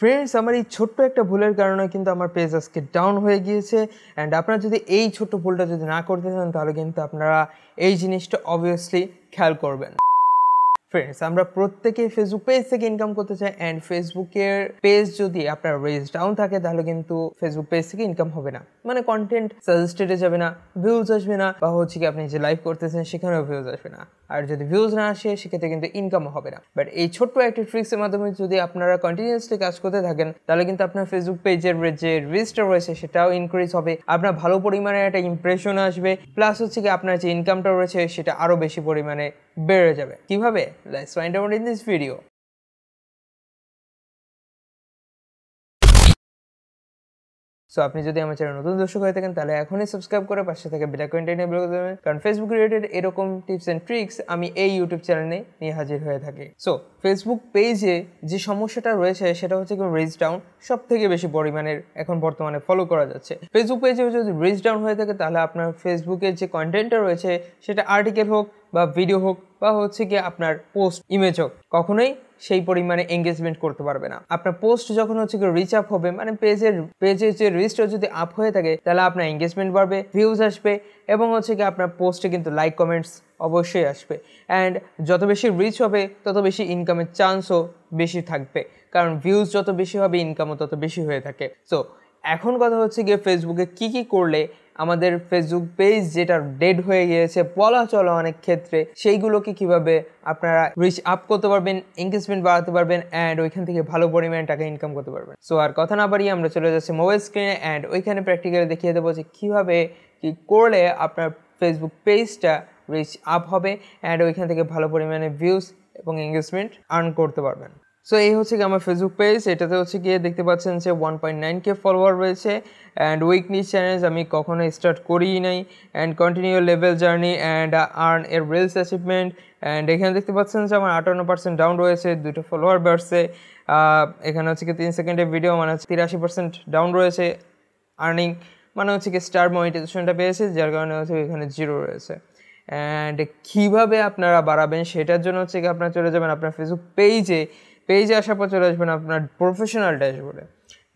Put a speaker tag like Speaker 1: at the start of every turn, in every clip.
Speaker 1: Friends, আমার এই ছোট্ট একটা ভুলের কারণে কিন্তু আমার পেজ আজকে ডাউন হয়ে গিয়েছে। অ্যান্ড আপনারা যদি এই ছোট্ট ভুলটা যদি না করতে চান তাহলে কিন্তু আপনারা এই জিনিসটা অবভিয়াসলি খেয়াল করবেন। ফ্রেন্ডস, আমরা প্রত্যেকেই ফেসবুক পেজ থেকে ইনকাম করতে চাই, অ্যান্ড ফেসবুকের পেজ যদি আপনার রিচ ডাউন থাকে তাহলে কিন্তু ফেসবুক পেজ থেকে ইনকাম হবে না। মানে কন্টেন্ট সাজেস্টেডে যাবে না, ভিউজ আসবে না, বা হচ্ছে কি আপনি যে লাইভ করতেছেন সেখানেও ভিউজ আসবে না। আর যদি ভিউজ না আসে সেক্ষেত্রে কিন্তু ইনকামও হবে না। বাট এই ছোট্ট একটা ট্রিক্সের মাধ্যমে যদি আপনারা কন্টিনিউয়াসলি কাজ করতে থাকেন তাহলে কিন্তু আপনার ফেসবুক পেজের যে রিচটা রয়েছে সেটাও ইনক্রিজ হবে, আপনার ভালো পরিমাণে একটা ইমপ্রেশন আসবে, প্লাস হচ্ছে কি আপনার যে ইনকামটা রয়েছে সেটা আরও বেশি পরিমাণে বেড়ে যাবে। কিভাবে? Let's find out in this video. So আপনি যদি আমার চ্যানেল নতুন দর্শক হয়ে থাকেন তাহলে এখনই সাবস্ক্রাইব করে পাশে থেকে বেল আইকনটা এনেবল করে দেবেন, কারণ ফেসবুক রিলেটেড এরকম টিপস এন্ড ট্রিক্স আমি এই ইউটিউব চ্যানেলে নিয়ে হাজির হয়ে থাকি। সো ফেসবুক পেজে যে সমস্যাটা রয়েছে সেটা হচ্ছে কি রিচ ডাউন সব থেকে বেশি পরিমাণের এখন বর্তমানে ফলো করা যাচ্ছে। ফেসবুক পেজে যদি রিচ ডাউন হয়ে থাকে তাহলে আপনার ফেসবুকের যে কন্টেন্টটা রয়েছে সেটা আর্টিকেল হোক বা ভিডিও হোক বা হচ্ছে কি আপনার পোস্ট ইমেজ হোক, কখনোই সেই পরিমাণে এঙ্গেজমেন্ট করতে পারবে না। আপনার পোস্ট যখন হচ্ছে কি রিচ আপ হবে, মানে পেজের যে রিচটা যদি আপ হয়ে থাকে তাহলে আপনার এঙ্গেজমেন্ট বাড়বে, ভিউজ আসবে, এবং হচ্ছে কি আপনার পোস্টে কিন্তু লাইক কমেন্টস অবশ্যই আসবে। অ্যান্ড যত বেশি রিচ হবে তত বেশি ইনকামের চান্সও বেশি থাকবে, কারণ ভিউজ যত বেশি হবে ইনকামও তত বেশি হয়ে থাকে। সো এখন কথা হচ্ছে গিয়ে ফেসবুকে কি করলে আমাদের ফেসবুক পেজ যেটা ডেড হয়ে গিয়েছে বলা চলে অনেক ক্ষেত্রে, সেইগুলোকে কিভাবে আপনারা রিচ আপ করতে পারবেন, এঙ্গেজমেন্ট বাড়াতে পারবেন, অ্যান্ড ওইখান থেকে ভালো পরিমাণে টাকা ইনকাম করতে পারবেন। সো আর কথা না বাড়িয়ে আমরা চলে যাচ্ছি মোবাইল স্ক্রিনে, অ্যান্ড ওইখানে প্র্যাকটিক্যালি দেখিয়ে দেবো যে কীভাবে কি করলে আপনার ফেসবুক পেজটা রিচ আপ হবে, অ্যান্ড ওইখান থেকে ভালো পরিমাণে ভিউজ এবং এঙ্গেজমেন্ট আর্ন করতে পারবেন। সো এই হচ্ছে কি আমার ফেসবুক পেজ, এটাতে হচ্ছে গিয়ে দেখতে পাচ্ছেন যে 1.9K ফলোয়ার রয়েছে, অ্যান্ড উইকলি চ্যালেঞ্জ আমি কখনো স্টার্ট করিই নাই, and continue level journey and earn এর রিলস অ্যাচিভমেন্ট। অ্যান্ড এখানে দেখতে পাচ্ছেন যে আমার 58% ডাউন রয়েছে, 2টো ফলোয়ার বাড়ছে। এখানে হচ্ছে কি 3 সেকেন্ডের ভিডিও মানে হচ্ছে 83% ডাউন রয়েছে। আর্নিং মানে হচ্ছে কি স্টার মনিটাইজেশনটা পেয়েছে, যার কারণে হচ্ছে এখানে 0 রয়েছে। অ্যান্ড কীভাবে আপনারা বাড়াবেন সেটার জন্য হচ্ছে কি আপনারা চলে যাবেন আপনার ফেসবুক পেজে আসার পর চলে আসবেন আপনার প্রফেশনাল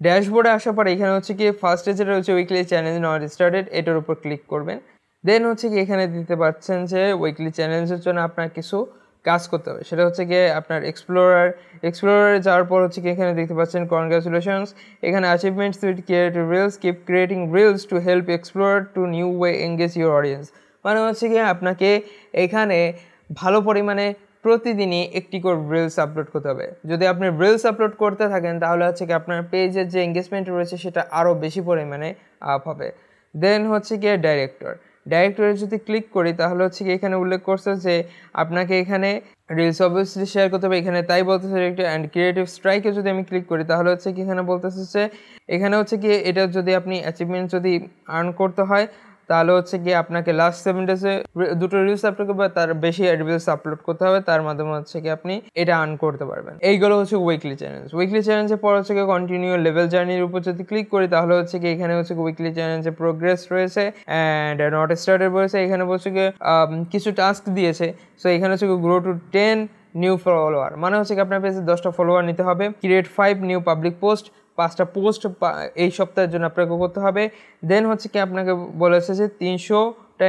Speaker 1: ড্যাশবোর্ডে আসার পর এখানে হচ্ছে কি ফার্স্টে যেটা হচ্ছে উইকলি চ্যালেঞ্জ নট স্টার্টেড, এটার উপর ক্লিক করবেন। দেন হচ্ছে কি এখানে দিতে পারছেন যে উইকলি চ্যালেঞ্জের জন্য আপনার কিছু কাজ করতে হবে, সেটা হচ্ছে গিয়ে আপনার এক্সপ্লোরারে যাওয়ার পর হচ্ছে কি এখানে দেখতে পাচ্ছেন কনগ্রাচুলেশনস, এখানে achievements with creative reels, keep creating reels to help explore two new way engage your audience. মানে হচ্ছে কি আপনাকে এখানে ভালো পরিমাণে প্রতিদিনই একটি করে রিলস আপলোড করতে হবে। যদি আপনি রিলস আপলোড করতে থাকেন তাহলে হচ্ছে কি আপনার পেজের যে এঙ্গেজমেন্ট রয়েছে সেটা আরও বেশি পরিমাণে আপ হবে। দেন হচ্ছে গিয়ে ডাইরেক্টরে যদি ক্লিক করি তাহলে হচ্ছে কি এখানে উল্লেখ করছে যে আপনাকে এখানে রিলস অবভিয়াসলি শেয়ার করতে হবে, এখানে তাই বলতেছে ডিরেক্টর। অ্যান্ড ক্রিয়েটিভ স্ট্রাইকে যদি আমি ক্লিক করি তাহলে হচ্ছে কি এখানে বলতেছে যে এখানে হচ্ছে কি এটা যদি আপনি অ্যাচিভমেন্ট যদি আর্ন করতে হয় তাহলে হচ্ছে কি আপনাকে লাস্ট 7 ডেজে 2টো রিলস আপলোড করবে, তার বেশি রিলস আপলোড করতে হবে, তার মাধ্যমে হচ্ছে কি আপনি এটা আর্ন করতে পারবেন। এইগুলো হচ্ছে উইকলি চ্যালেঞ্জের পর হচ্ছে কি কন্টিনিউ লেভেল জার্নির উপর যদি ক্লিক করি তাহলে হচ্ছে কি এখানে হচ্ছে উইকলি চ্যালেঞ্জে প্রোগ্রেস রয়েছে অ্যান্ড নট স্টার্টেড রয়েছে। এখানে বলছে কি কিছু টাস্ক দিয়েছে। সো এখানে হচ্ছে গ্রো টু 10 নিউ ফলোয়ার, মানে হচ্ছে কি আপনার পেজে 10টা ফলোয়ার নিতে হবে। ক্রিয়েট 5 নিউ পাবলিক পোস্ট, 5টা পোস্ট এই সপ্তাহের জন্য আপনাকে করতে হবে। দেন হচ্ছে কি আপনাকে বলেছে যে 300টা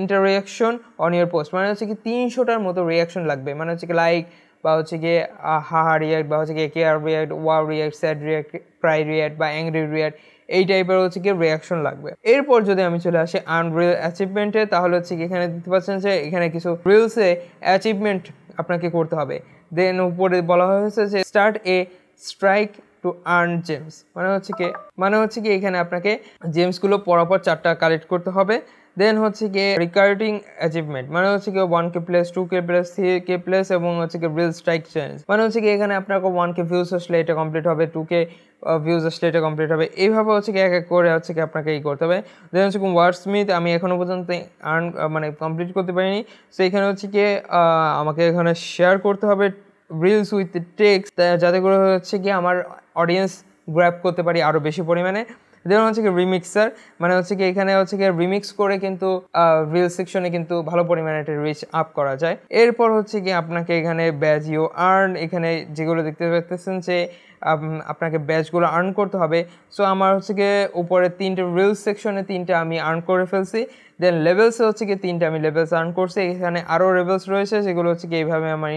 Speaker 1: ইন্টাররিয়াকশন অন ইয়ার পোস্ট, মানে হচ্ছে কি 300টার মতো রিয়াকশন লাগবে, মানে হচ্ছে কি লাইক বা হচ্ছে গিয়ে হাহা রিয়াক্ট বা হচ্ছে গিয়ে care react, wow react, sad react, Cry react বা অ্যাংরি রিয়াক্ট, এই টাইপের হচ্ছে কি রিয়াকশন লাগবে। এরপর যদি আমি চলে আসি আর্ন রিল অ্যাচিভমেন্টে তাহলে হচ্ছে কি এখানে দেখতে পাচ্ছেন যে এখানে কিছু রিলসে অ্যাচিভমেন্ট আপনাকে করতে হবে। দেন উপরে বলা হয়েছে যে start A strike to earn James, মানে হচ্ছে কি এখানে আপনাকে জেমসগুলো পরপর 4টা কালেক্ট করতে হবে। দেন হচ্ছে গিয়ে রিকার্ডিং অ্যাচিভমেন্ট, মানে হচ্ছে কি 1K plus 2K plus 3K plus এবং হচ্ছে কি রিল স্ট্রাইক চ্যালেঞ্জ, মানে হচ্ছে কি এখানে আপনাকে 1K ভিউজ আসলে এটা কমপ্লিট হবে, 2K ভিউজ আসলে এটা কমপ্লিট হবে। এইভাবে হচ্ছে কি এক এক করে হচ্ছে কি আপনাকে এই করতে হবে। দেন হচ্ছে কি ওয়ার্ডসমিথ আমি এখনো পর্যন্ত আর্ন মানে কমপ্লিট করতে পারিনি। সো এখানে হচ্ছে কি আমাকে এখানে শেয়ার করতে হবে রিলস উইথ টেক্সট, যাতে করে হচ্ছে কি আমার অডিয়েন্স গ্র্যাব করতে পারি আরও বেশি পরিমাণে। দেন হচ্ছে কি রিমিক্সার, মানে হচ্ছে কি এখানে হচ্ছে কি রিমিক্স করে কিন্তু রিল সেকশনে কিন্তু ভালো পরিমাণে একটা রিচ আপ করা যায়। এরপর হচ্ছে কি আপনাকে এখানে ব্যাজ ইউ আর্ন, এখানে যেগুলো দেখতে পাচ্ছেন যে আপনাকে ব্যাচগুলো আর্ন করতে হবে। সো আমার হচ্ছে গিয়ে উপরে 3টে রিলস সেকশনে 3টে আমি আর্ন করে ফেলছি, দেন লেভেলসে হচ্ছে গিয়ে 3টে আমি লেভেলস আর্ন করছি। এখানে আরও লেভেলস রয়েছে যেগুলো হচ্ছে গিয়ে এইভাবে আমার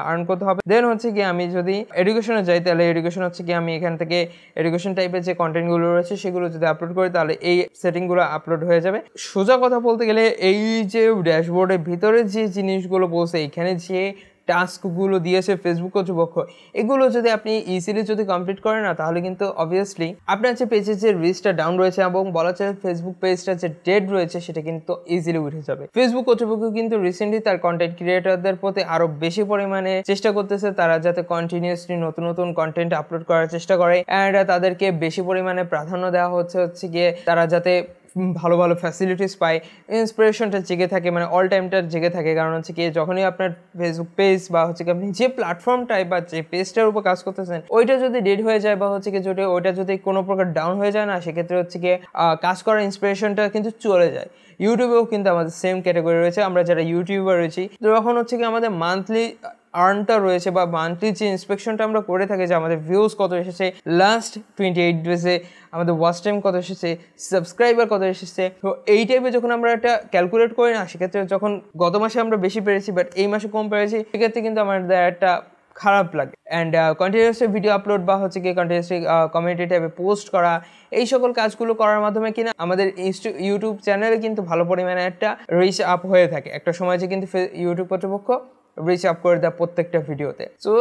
Speaker 1: আর্ন করতে হবে। দেন হচ্ছে গিয়ে আমি যদি এডুকেশনে যাই তাহলে এডুকেশন হচ্ছে গিয়ে আমি এখান থেকে এডুকেশন টাইপের যে কন্টেন্টগুলো রয়েছে সেগুলো যদি আপলোড করি তাহলে এই সেটিংগুলো আপলোড হয়ে যাবে। সোজা কথা বলতে গেলে এই যে ড্যাশবোর্ডের ভিতরে যে জিনিসগুলো বলছে, এখানে যে টাস্কগুলো দিয়েছে ফেসবুক কর্তৃপক্ষ, এগুলো যদি আপনি ইজিলি যদি কমপ্লিট করেন না তাহলে কিন্তু অবভিয়াসলি আপনার যে পেজের যে রিচটা ডাউন রয়েছে এবং বলা যায় ফেসবুক পেজটা যে ডেড রয়েছে সেটা কিন্তু ইজিলি উঠে যাবে। ফেসবুক কর্তৃপক্ষ কিন্তু রিসেন্টলি তার কন্টেন্ট ক্রিয়েটরদের প্রতি আরো বেশি পরিমাণে চেষ্টা করতেছে, তারা যাতে কন্টিনিউয়াসলি নতুন নতুন কন্টেন্ট আপলোড করার চেষ্টা করে অ্যান্ড তাদেরকে বেশি পরিমাণে প্রাধান্য দেওয়া হচ্ছে গিয়ে তারা যাতে ভালো ভালো ফ্যাসিলিটিস পায়, ইন্সপিরেশনটা জেগে থাকে, মানে অল টাইমটা জেগে থাকে। কারণ হচ্ছে কি যখনই আপনার ফেসবুক পেজ বা হচ্ছে কি আপনি যে প্ল্যাটফর্মটায় বা যে পেজটার উপর কাজ করতেছেন ওইটা যদি ডেড হয়ে যায় বা হচ্ছে কি যদি ওইটা যদি কোনো প্রকার ডাউন হয়ে যায় না, সেক্ষেত্রে হচ্ছে কি কাজ করার ইন্সপিরেশনটা কিন্তু চলে যায়। ইউটিউবেও কিন্তু আমাদের সেম ক্যাটাগরি রয়েছে, আমরা যারা ইউটিউবার রয়েছি তখন হচ্ছে কি আমাদের মান্থলি আর্নটা রয়েছে বা মান্থলি যে ইন্সপেকশনটা আমরা করে থাকি যে আমাদের ভিউজ কত এসেছে, লাস্ট 28 ডেজে আমাদের ওয়াচ টাইম কত এসেছে, সাবস্ক্রাইবার কত এসেছে, তো এই টাইপে যখন আমরা একটা ক্যালকুলেট করি না, সেক্ষেত্রে যখন গত মাসে আমরা বেশি পেরেছি বাট এই মাসে কম পেরেছি, সেক্ষেত্রে কিন্তু আমাদের একটা খারাপ লাগে। অ্যান্ড কন্টিনিউয়াসলি ভিডিও আপলোড বা হচ্ছে গিয়ে কন্টিনিউয়াসলি কমিউনিটি ট্যাবে পোস্ট করা, এই সকল কাজগুলো করার মাধ্যমে কিনা আমাদের ইউটিউব চ্যানেলে কিন্তু ভালো পরিমাণে একটা রিচ আপ হয়ে থাকে। একটা সময় যে কিন্তু ইউটিউব কর্তৃপক্ষ রিচ আপ করে দেয় প্রত্যেকটা ভিডিওতে। সো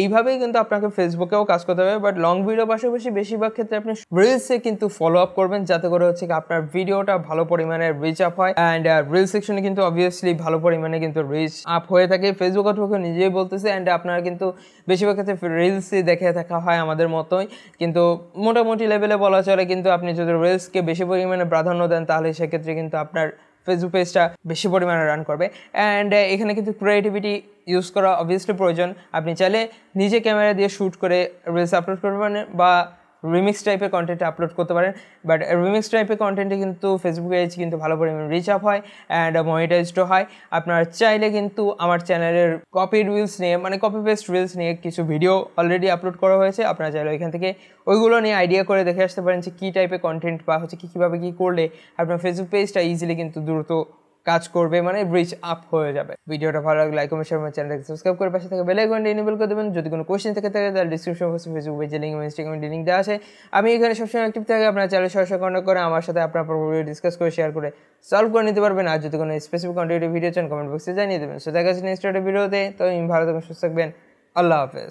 Speaker 1: এইভাবেই কিন্তু আপনাকে ফেসবুকেও কাজ করতে হবে, বাট লং ভিডিও পাশাপাশি বেশিরভাগ ক্ষেত্রে আপনি রিলসে কিন্তু ফলো আপ করবেন যাতে করে হচ্ছে কি আপনার ভিডিওটা ভালো পরিমাণে রিচ আপ হয়। অ্যান্ড রিল সেকশনে কিন্তু অবভিয়াসলি ভালো পরিমাণে কিন্তু রিচ আপ হয়ে থাকে, ফেসবুক কর্তৃপক্ষ নিজেই বলতেছে। অ্যান্ড আপনারা কিন্তু বেশিরভাগ ক্ষেত্রে রিলসই দেখে থাকা হয় আমাদের মতোই, কিন্তু মোটামুটি লেভেলে বলা চলে। কিন্তু আপনি যদি রিলসকে বেশি পরিমাণে প্রাধান্য দেন তাহলে সেক্ষেত্রে কিন্তু আপনার ফেসবুক পেজটা বেশি পরিমাণে রান করবে। অ্যান্ড এখানে কিন্তু ক্রিয়েটিভিটি ইউজ করা অবভিয়াসলি প্রয়োজন। আপনি চাইলে নিজে ক্যামেরা দিয়ে শ্যুট করে রিলস আপলোড করতে পারেন বা রিমিক্স টাইপের কন্টেন্ট আপলোড করতে পারেন, বাট রিমিক্স টাইপের কন্টেন্টে কিন্তু ফেসবুক পেজ কিন্তু ভালো পরিমাণে রিচ আপ হয় অ্যান্ড মনিটাইজডও হয়। আপনার চাইলে কিন্তু আমার চ্যানেলের কপি রিলস নিয়ে, মানে কপি পেস্ট রিলস নিয়ে কিছু ভিডিও অলরেডি আপলোড করা হয়েছে, আপনারা চাইলে ওইখান থেকে ওইগুলো নিয়ে আইডিয়া করে দেখে আসতে পারেন যে কী টাইপের কন্টেন্ট বা হচ্ছে কীভাবে কী করলে আপনার ফেসবুক পেজটা ইজিলি কিন্তু দ্রুত কাজ করবে, মানে রিচ আপ হয়ে যাবে। ভিডিওটা ভালো লাগলে লাইক কমেন্ট শেয়ার, আমার চ্যানেলকে সাবস্ক্রাইব করে পাশে থেকে বেল আইকনটা এনেবল করে দেবেন। যদি কোনো কোয়েশ্চেন থাকে তাহলে ডিসক্রিপশন বক্সে ফেসবুক পেজের লিঙ্ক এবং ইনস্টাগ্রামের লিঙ্ক দেওয়া আছে। আমি এখানে সবসময় অ্যাক্টিভ থাকি, আপনার চ্যানেল সরাসরি কন্ট্যাক্ট করে আমার সাথে আপনার প্রবলেম ডিসকাস করে শেয়ার করে সলভ করে নিতে পারবেন। আর যদি কোনো স্পেসিফিক কন্টেন্টের ভিডিও চান কমেন্ট বক্সে জানিয়ে দেবেন। সো দেখা যাচ্ছে নেক্সট ভিডিওতে। তো ভালো থাকবেন, সুস্থ থাকবেন, আল্লাহ হাফেজ।